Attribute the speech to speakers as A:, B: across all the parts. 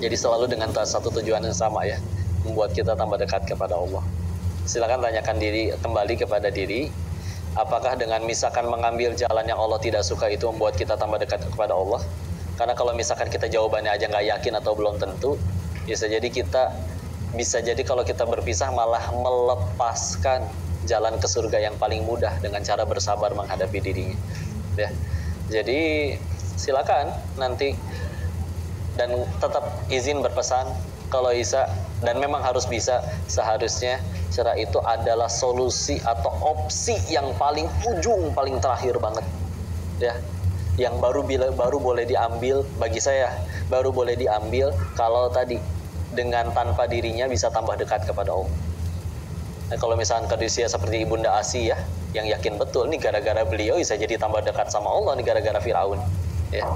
A: Jadi selalu dengan satu tujuan yang sama ya, membuat kita tambah dekat kepada Allah. Silakan tanyakan diri kembali kepada diri, apakah dengan misalkan mengambil jalan yang Allah tidak suka itu membuat kita tambah dekat kepada Allah? Karena kalau misalkan kita jawabannya aja nggak yakin atau belum tentu, bisa jadi kalau kita berpisah malah melepaskan jalan ke surga yang paling mudah dengan cara bersabar menghadapi dirinya. Ya. Jadi silakan nanti, dan tetap izin berpesan kalau bisa, dan memang harus bisa, seharusnya cerai itu adalah solusi atau opsi yang paling ujung, paling terakhir banget ya, yang baru boleh diambil, bagi saya baru boleh diambil kalau tadi dengan tanpa dirinya bisa tambah dekat kepada Allah. Nah, kalau misalkan kondisi seperti Ibunda Asy ya, yang yakin betul nih gara-gara beliau bisa jadi tambah dekat sama Allah nih gara-gara Firaun ya.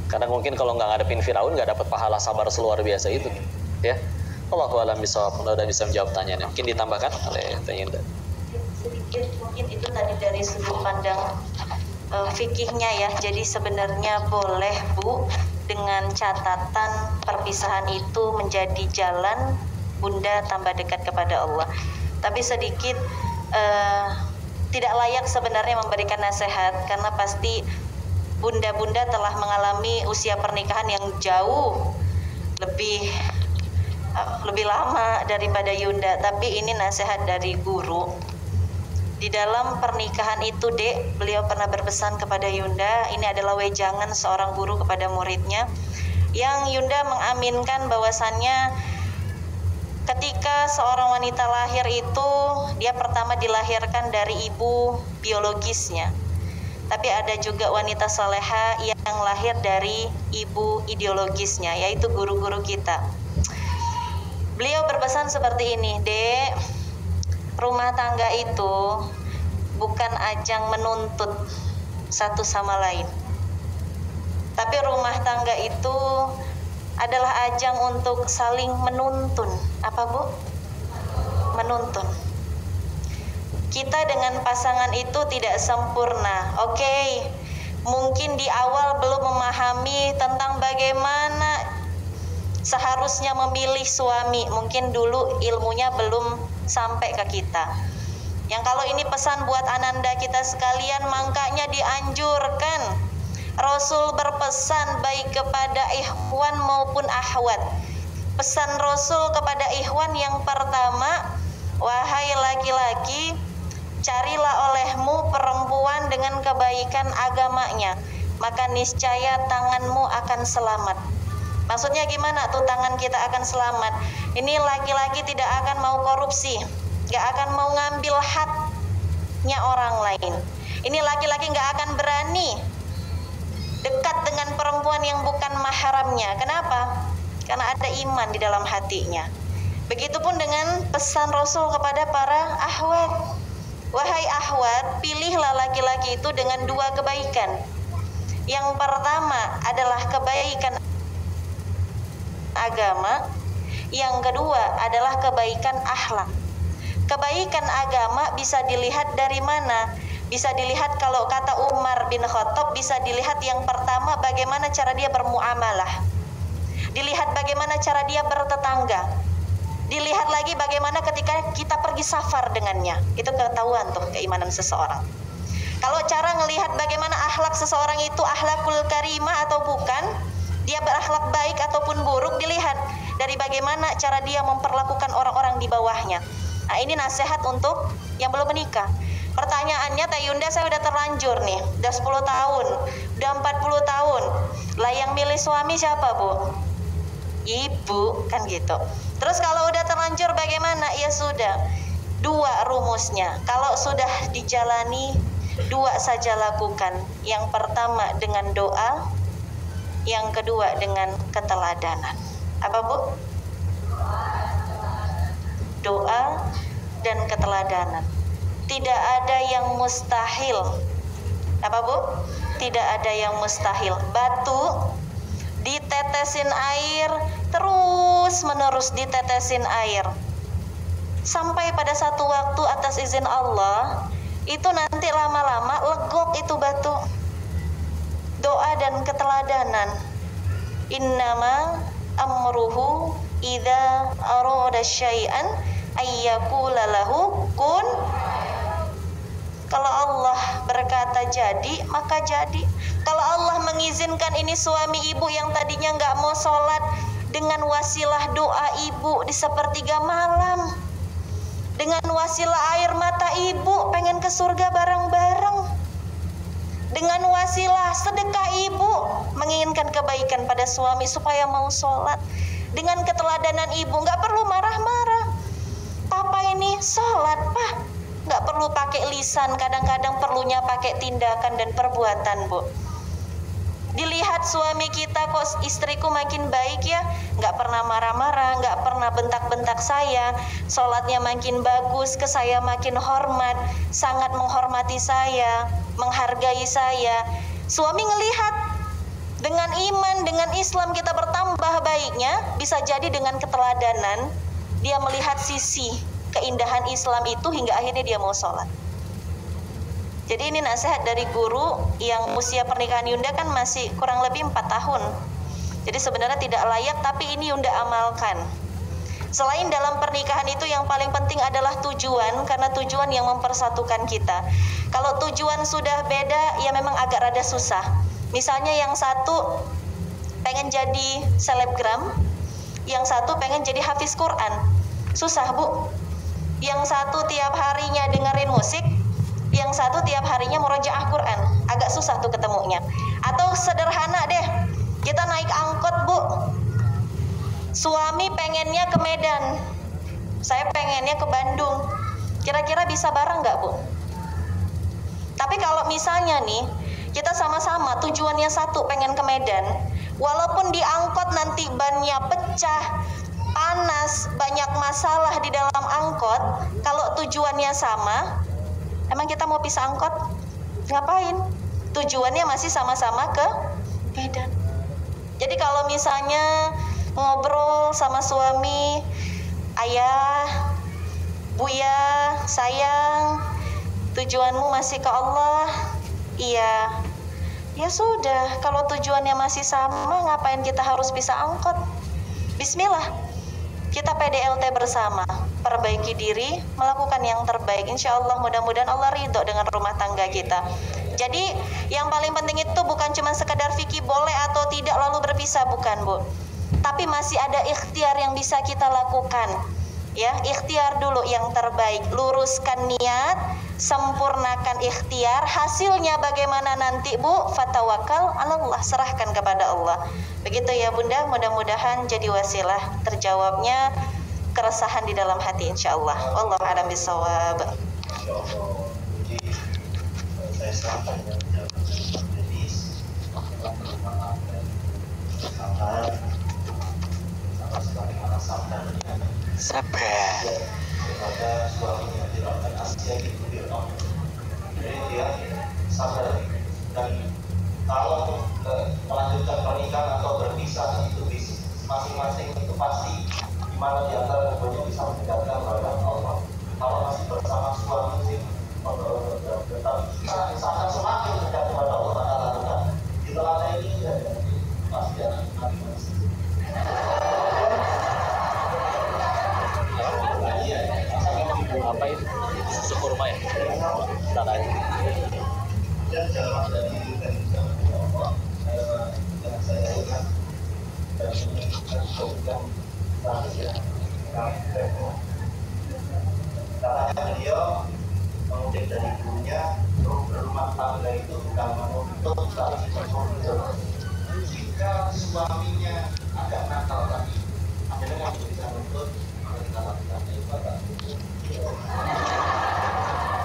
A: Karena mungkin kalau nggak ngadepin Firaun nggak dapat pahala sabar seluar biasa itu, ya. Allahu a'lam bishawab. Mudah-mudahan bisa menjawab pertanyaannya. Mungkin ditambahkan oleh Tanyinda.
B: Sedikit mungkin itu tadi dari sudut pandang fikihnya ya. Jadi sebenarnya boleh Bu, dengan catatan perpisahan itu menjadi jalan Bunda tambah dekat kepada Allah. Tapi sedikit tidak layak sebenarnya memberikan nasihat, karena pasti bunda-bunda telah mengalami usia pernikahan yang jauh lebih lama daripada Yunda. Tapi ini nasihat dari guru. Di dalam pernikahan itu, Dek, beliau pernah berpesan kepada Yunda, ini adalah wejangan seorang guru kepada muridnya, yang Yunda mengaminkan bahwasannya ketika seorang wanita lahir itu, dia pertama dilahirkan dari ibu biologisnya. Tapi ada juga wanita soleha yang lahir dari ibu ideologisnya, yaitu guru-guru kita. Beliau berpesan seperti ini, Dek, rumah tangga itu bukan ajang menuntut satu sama lain. Tapi rumah tangga itu adalah ajang untuk saling menuntun. Apa Bu? Menuntun. Kita dengan pasangan itu tidak sempurna. Oke, mungkin di awal belum memahami tentang bagaimana seharusnya memilih suami. Mungkin dulu ilmunya belum sampai ke kita. Yang kalau ini pesan buat ananda kita sekalian, makanya dianjurkan Rasul berpesan baik kepada ikhwan maupun akhwat. Pesan Rasul kepada ikhwan yang pertama, wahai laki-laki, carilah olehmu perempuan dengan kebaikan agamanya, maka niscaya tanganmu akan selamat. Maksudnya gimana tuh tangan kita akan selamat? Ini laki-laki tidak akan mau korupsi, gak akan mau ngambil haknya orang lain. Ini laki-laki gak akan berani dekat dengan perempuan yang bukan mahramnya. Kenapa? Karena ada iman di dalam hatinya. Begitupun dengan pesan Rasul kepada para akhwat. Wahai akhwat, pilihlah laki-laki itu dengan dua kebaikan. Yang pertama adalah kebaikan agama, yang kedua adalah kebaikan akhlak. Kebaikan agama bisa dilihat dari mana? Bisa dilihat, kalau kata Umar bin Khattab, bisa dilihat yang pertama bagaimana cara dia bermuamalah, dilihat bagaimana cara dia bertetangga, dilihat lagi bagaimana ketika kita pergi safar dengannya. Itu ketahuan tuh keimanan seseorang. Kalau cara ngelihat bagaimana akhlak seseorang itu akhlakul karimah atau bukan, dia berakhlak baik ataupun buruk, dilihat dari bagaimana cara dia memperlakukan orang-orang di bawahnya. Nah, ini nasihat untuk yang belum menikah. Pertanyaannya, Teh Yunda, saya udah terlanjur nih, udah 10 tahun, udah 40 tahun. Lah yang milih suami siapa, Bu? Ibu, kan gitu. Terus kalau udah terlanjur bagaimana? Ya sudah, dua rumusnya. Kalau sudah dijalani, dua saja lakukan. Yang pertama dengan doa, yang kedua dengan keteladanan. Apa, Bu? Doa dan keteladanan. Tidak ada yang mustahil. Apa, Bu? Tidak ada yang mustahil. Batu ditetesin air, terus menerus ditetesin air, sampai pada satu waktu atas izin Allah itu nanti lama-lama legok itu batu. Doa dan keteladanan. Innama idza arada syai'an ayyaqula lahu kun. Kalau Allah berkata jadi, maka jadi. Kalau Allah mengizinkan ini suami ibu yang tadinya nggak mau sholat, dengan wasilah doa ibu di sepertiga malam, dengan wasilah air mata ibu pengen ke surga bareng-bareng, dengan wasilah sedekah ibu menginginkan kebaikan pada suami supaya mau sholat, dengan keteladanan ibu nggak perlu marah-marah. Papa ini sholat, Pak, nggak perlu pakai lisan, kadang-kadang perlunya pakai tindakan dan perbuatan, Bu. Dilihat suami kita, kok istriku makin baik ya, nggak pernah marah-marah, nggak pernah bentak-bentak saya, sholatnya makin bagus, ke saya makin hormat, sangat menghormati saya, menghargai saya. Suami ngelihat dengan iman, dengan Islam kita bertambah baiknya, bisa jadi dengan keteladanan dia melihat sisi keindahan Islam itu hingga akhirnya dia mau sholat. Jadi ini nasihat dari guru yang usia pernikahan Yunda kan masih kurang lebih 4 tahun. Jadi sebenarnya tidak layak, tapi ini Yunda amalkan. Selain dalam pernikahan itu yang paling penting adalah tujuan, karena tujuan yang mempersatukan kita. Kalau tujuan sudah beda, ya memang agak rada susah. Misalnya yang satu pengen jadi selebgram, yang satu pengen jadi hafiz Quran. Susah, Bu. Yang satu tiap harinya dengerin musik, yang satu tiap harinya murojaah Quran. Agak susah tuh ketemunya. Atau sederhana deh, kita naik angkot, Bu. Suami pengennya ke Medan, saya pengennya ke Bandung. Kira-kira bisa bareng nggak, Bu? Tapi kalau misalnya nih, kita sama-sama tujuannya satu, pengen ke Medan, walaupun di angkot nanti bannya pecah, panas, banyak masalah di dalam angkot, kalau tujuannya sama, emang kita mau pisah angkot? Ngapain? Tujuannya masih sama-sama ke Medan. Jadi kalau misalnya ngobrol sama suami, ayah, buya, sayang, tujuanmu masih ke Allah? Iya. Ya sudah, kalau tujuannya masih sama, ngapain kita harus pisah angkot? Bismillah, kita PDLT bersama, perbaiki diri, melakukan yang terbaik. Insya Allah, mudah-mudahan Allah ridho dengan rumah tangga kita. Jadi yang paling penting itu bukan cuma sekedar fikih boleh atau tidak lalu berpisah, bukan, Bu. Tapi masih ada ikhtiar yang bisa kita lakukan. Ya, ikhtiar dulu yang terbaik, luruskan niat, sempurnakan ikhtiar. Hasilnya bagaimana nanti, Bu? Fatawakal 'alallah, serahkan kepada Allah. Begitu ya, Bunda, mudah-mudahan jadi wasilah terjawabnya keresahan di dalam hati, insyaallah. Wallahu a'lam bishawab.
C: Saya sampaikan dengan medis sebagaimana sabdanya,
A: Sabar.
C: daripada suaminya dilakukan asya gitu firman. Jadi dia sabar, dan kalau melanjutkan pernikahan atau berpisah itu masing-masing itu pasti di mana di antara keduanya bisa mendekatkan kepada Allah. Kalau masih bersama suami sih tetap akan semakin dekat kepada Allah Taala. Di teladan ini pasti akan
A: Apa itu? Susu kurma ya? Tanahnya.
C: dan jalan dari Allah yang saya ingat dan menunjukkan rahasia katanya beliau mengutip dari gurunya, berumah tangga itu bukan menuntut tapi menuntut. Jika suaminya agak nakal tadi, akhirnya kamu bisa menuntut, maka kita lakukan ibadah.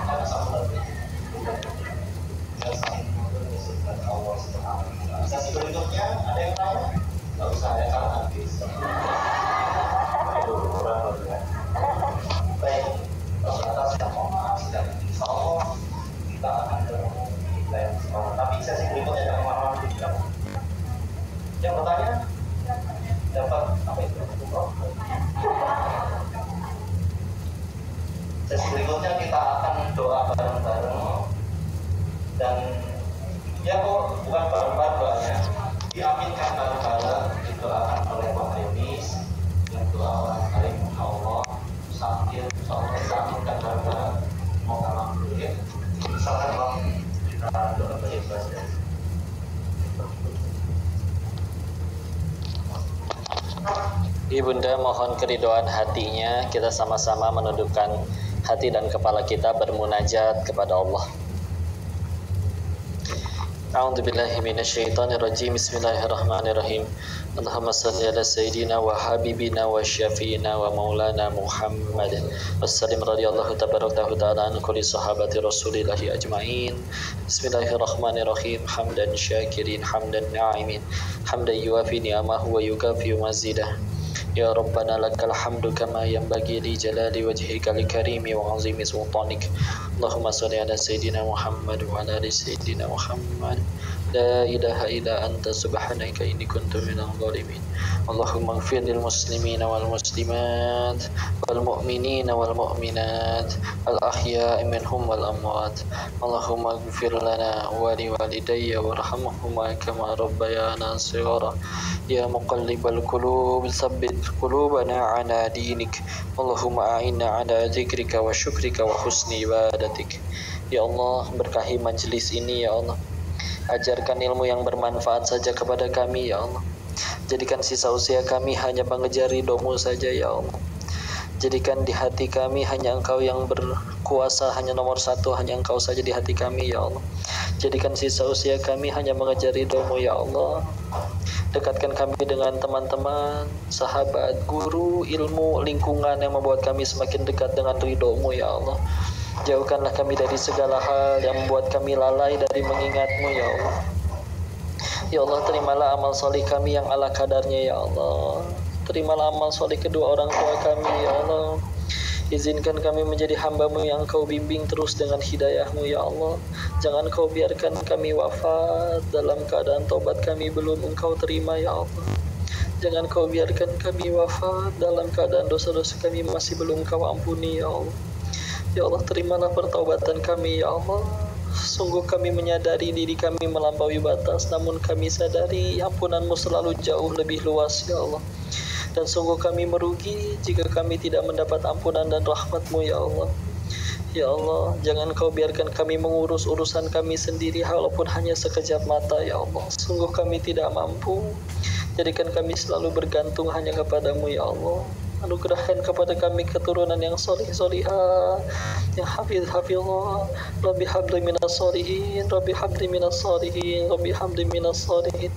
C: Karena sama Allah Subhanahu wa Ta'ala. Sesi berikutnya ada yang tanya? Nggak usah ya, karena habis. Baik, atas yang mohon maaf dan insya Allah kita akan bertemu di lain kesempatan. Tapi sesi berikutnya jangan kemana-mana juga. Yang bertanya dapat apa itu? Sesi berikutnya kita akan doa bareng-bareng, dan ya kok bukan bareng-bareng doanya, diaminkan bareng-bareng, didoakan oleh Pak Yunis, yang
A: Ibunda mohon keridoan hatinya, kita sama-sama menundukkan hati dan kepala kita bermunajat kepada Allah. A'udzubillahi minasyaitonirrajim. Bismillahirrahmanirrahim. Allahumma salli ala sayyidina wa habibina wa syafiina wa maulana Muhammad wassalim radhiyallahu tabaraka ta'ala an kulli sahabati rasulillahi ajma'in. Bismillahirrahmanirrahim. Hamdan syakirin, hamdan na'imin, hamdan yuafi ni'amahu wa yukafi mazidah. Ya Rabbana lakal hamdu kama yanbaghi li jalali wajhika li karimi wa azimi sultanik. Allahumma salli ala sayyidina Muhammad wa ala ali sayyidina Muhammad. La ilaha illa anta subhanaka inni kuntu minadh dhalimin. Allahumma ighfir lil muslimina wal muslimat wal mu'minina wal mu'minat al ahya'i minhum wal amwat. Allahumma ighfir lana wa li walidayya warhamhuma kama rabbayana shighara. Ya muqallibal qulub tsabbit qulubana ala dinik. Allahumma a'inna ala dzikrika wa syukrika wa husni ibadatik. Ya Allah, berkahi majlis ini ya Allah. Ajarkan ilmu yang bermanfaat saja kepada kami ya Allah. Jadikan sisa usia kami hanya mengejar ridho-Mu saja ya Allah. Jadikan di hati kami hanya Engkau yang berkuasa, hanya nomor satu, hanya Engkau saja di hati kami ya Allah. Jadikan sisa usia kami hanya mengejar ridho-Mu ya Allah. Dekatkan kami dengan teman-teman, sahabat, guru, ilmu, lingkungan yang membuat kami semakin dekat dengan ridho-Mu ya Allah. Jauhkanlah kami dari segala hal yang membuat kami lalai dari mengingat-Mu ya Allah. Ya Allah, terimalah amal soleh kami yang ala kadarnya ya Allah. Terimalah amal soleh kedua orang tua kami ya Allah. Izinkan kami menjadi hamba-Mu yang Engkau bimbing terus dengan hidayah-Mu ya Allah. Jangan Kau biarkan kami wafat dalam keadaan taubat kami belum Engkau terima ya Allah. Jangan Kau biarkan kami wafat dalam keadaan dosa-dosa kami masih belum Kau ampuni ya Allah. Ya Allah, terimalah pertaubatan kami ya Allah. Sungguh kami menyadari diri kami melampaui batas, namun kami sadari ampunan-Mu selalu jauh lebih luas ya Allah. Dan sungguh kami merugi jika kami tidak mendapat ampunan dan rahmat-Mu ya Allah. Ya Allah, jangan Kau biarkan kami mengurus urusan kami sendiri walaupun hanya sekejap mata ya Allah. Sungguh kami tidak mampu. Jadikan kami selalu bergantung hanya kepada-Mu ya Allah. Anugerahkan kepada kami keturunan yang solih-solihah, yang hafidh-hafidhah. Rabbi habli minas solihin, Rabbi habli minas solihin, Rabbi habli minas solihin,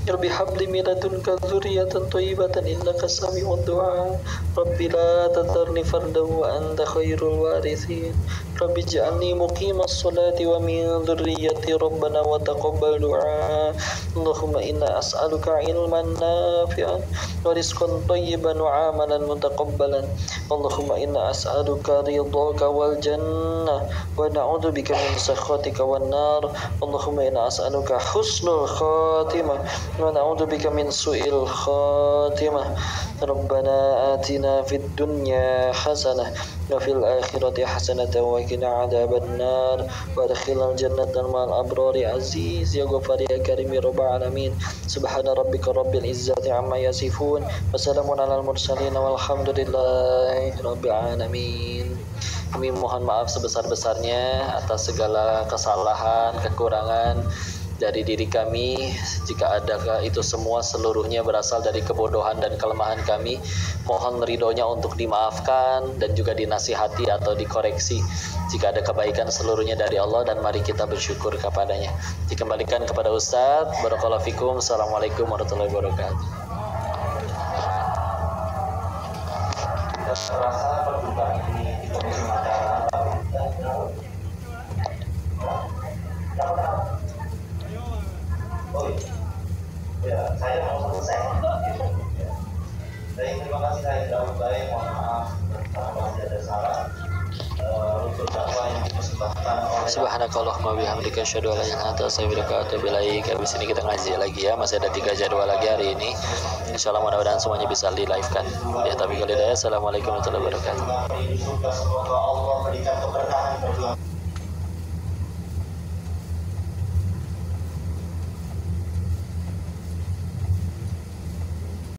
A: Rabbi habli min ladunka dzurriyyatan thayyibatan innaka sami'ud du'a. Rabbi la tadharni fardan wa anta khairul warithin. Rabbi ij'alni muqimas sholati wa min dzurriyyati rabbana wa taqabbal du'a. Allahumma inna as'aluka ilman nafi'an wa rizqan thayyiban wa amalan متقبلا. اللهم إنا أسألك رضاك والجنة ونعوذ بك من سخطك والنار. اللهم إنا أسألك حسن الخاتمة ونعوذ بك من سوء الخاتمة. ربنا آتنا في الدنيا حسنة وفي الآخرة حسنة وقنا عذاب النار وادخلنا الجنة مع الأبرار عزيز يا غفار يا كريم يا رب العالمين. سبحان ربك رب العزة عما يصفون وسلام على المرسلين walhamdulillahi rabbil alamin. Kami mohon maaf sebesar-besarnya atas segala kesalahan, kekurangan dari diri kami. Jika adakah itu semua seluruhnya berasal dari kebodohan dan kelemahan kami, mohon ridhonya untuk dimaafkan dan juga dinasihati atau dikoreksi. Jika ada kebaikan seluruhnya dari Allah, dan mari kita bersyukur kepadanya. Dikembalikan kepada Ustadz. Barakallahu fikum. Assalamualaikum warahmatullahi wabarakatuh.
C: Rasa perbukaan ini di komisi acara ya, saya mau selesai. Baik, terima kasih saya jawab baik, mohon maaf kalau masih ada salah. Untuk dakwah yang dipersembahkan oleh
A: Subhanakallahumma bihamdika asyhadu an la ilaha illa anta astaghfiruka wa atubu ilaik. Habis ini kita ngaji lagi ya, masih ada 3 jadwal lagi hari ini. Insyaallah mudah-mudahan semuanya bisa di live kan. Ya, tapi kalau tidak, assalamualaikum warahmatullahi wabarakatuh.
C: Semoga Allah berikan keberkahan perjuangan.